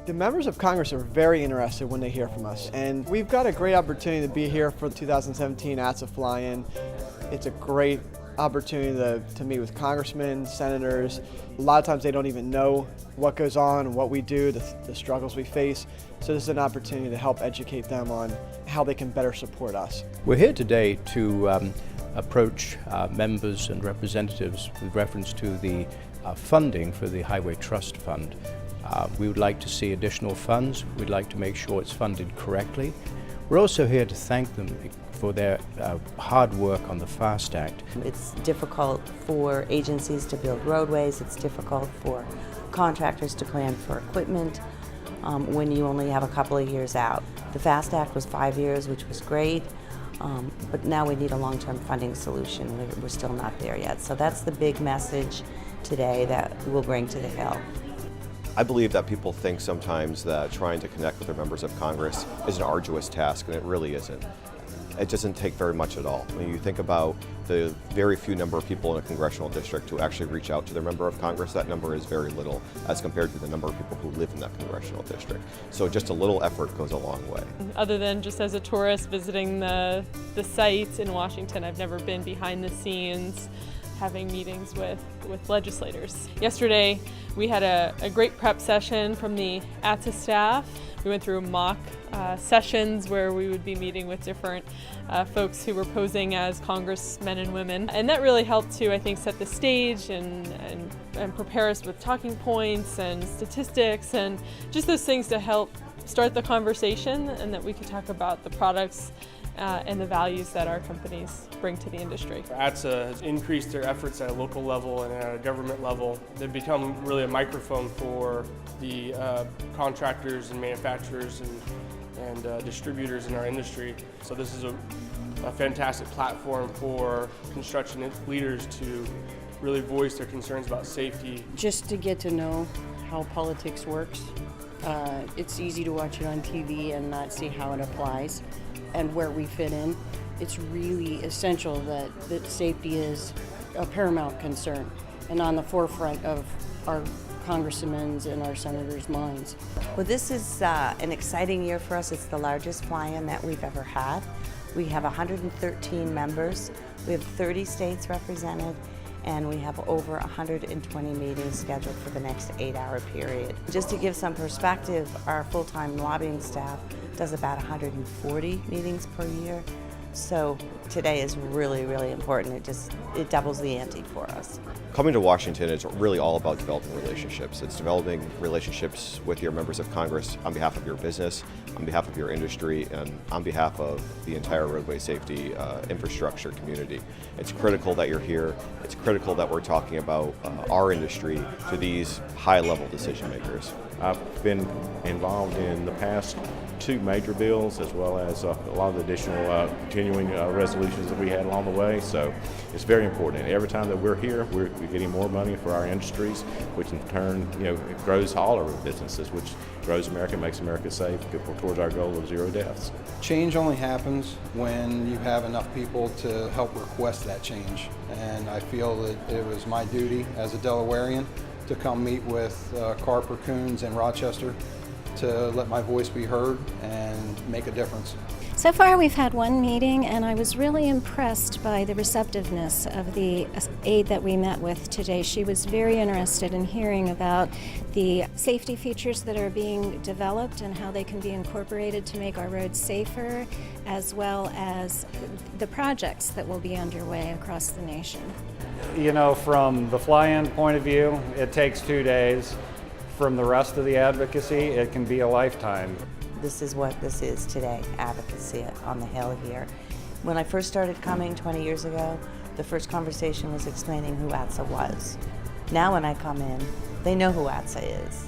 The members of Congress are very interested when they hear from us, and we've got a great opportunity to be here for the 2017 ATSSA fly-in. It's a great opportunity to meet with congressmen, senators. A lot of times they don't even know what goes on, what we do, the struggles we face. So this is an opportunity to help educate them on how they can better support us. We're here today to approach members and representatives with reference to the funding for the Highway Trust Fund. We would like to see additional funds. We'd like to make sure it's funded correctly. We're also here to thank them for their hard work on the FAST Act. It's difficult for agencies to build roadways. It's difficult for contractors to plan for equipment when you only have a couple of years out. The FAST Act was 5 years, which was great, but now we need a long-term funding solution. We're still not there yet. So that's the big message today that we'll bring to the Hill. I believe that people think sometimes that trying to connect with their members of Congress is an arduous task, and it really isn't. It doesn't take very much at all. When you think about the very few number of people in a congressional district who actually reach out to their member of Congress, that number is very little as compared to the number of people who live in that congressional district. So just a little effort goes a long way. Other than just as a tourist visiting the site in Washington, I've never been behind the scenes having meetings with legislators. Yesterday we had a great prep session from the ATSSA staff. We went through mock sessions where we would be meeting with different folks who were posing as congressmen and women. And that really helped to, I think, set the stage and prepare us with talking points and statistics and just those things to help start the conversation, and that we could talk about the products and the values that our companies bring to the industry. ATSSA has increased their efforts at a local level and at a government level. They've become really a microphone for the contractors and manufacturers and distributors in our industry. So this is a fantastic platform for construction leaders to really voice their concerns about safety. Just to get to know how politics works. It's easy to watch it on TV and not see how it applies and where we fit in. It's really essential that safety is a paramount concern and on the forefront of our congressmen's and our senators' minds. Well, this is an exciting year for us. It's the largest fly-in that we've ever had. We have 113 members. We have 30 states represented, and we have over 120 meetings scheduled for the next 8-hour period. Just to give some perspective, our full-time lobbying staff does about 140 meetings per year. So today is really, really important. It doubles the ante for us. Coming to Washington is really all about developing relationships. It's developing relationships with your members of Congress on behalf of your business, on behalf of your industry, and on behalf of the entire roadway safety infrastructure community. It's critical that you're here. It's critical that we're talking about our industry to these high-level decision makers. I've been involved in the past 2 major bills, as well as a lot of the additional continuing resolutions that we had along the way. So it's very important. And every time that we're here, we're getting more money for our industries, which in turn, it grows all of our businesses, which grows America, makes America safe, towards our goal of 0 deaths. Change only happens when you have enough people to help request that change. And I feel that it was my duty as a Delawarean to come meet with Carper, Coons, and Rochester to let my voice be heard and make a difference. So far we've had 1 meeting, and I was really impressed by the receptiveness of the aide that we met with today. She was very interested in hearing about the safety features that are being developed and how they can be incorporated to make our roads safer, as well as the projects that will be underway across the nation. From the fly-in point of view, it takes 2 days. From the rest of the advocacy, it can be a lifetime. This is what this is today, advocacy on the Hill here. When I first started coming 20 years ago, the first conversation was explaining who ATSSA was. Now when I come in, they know who ATSSA is.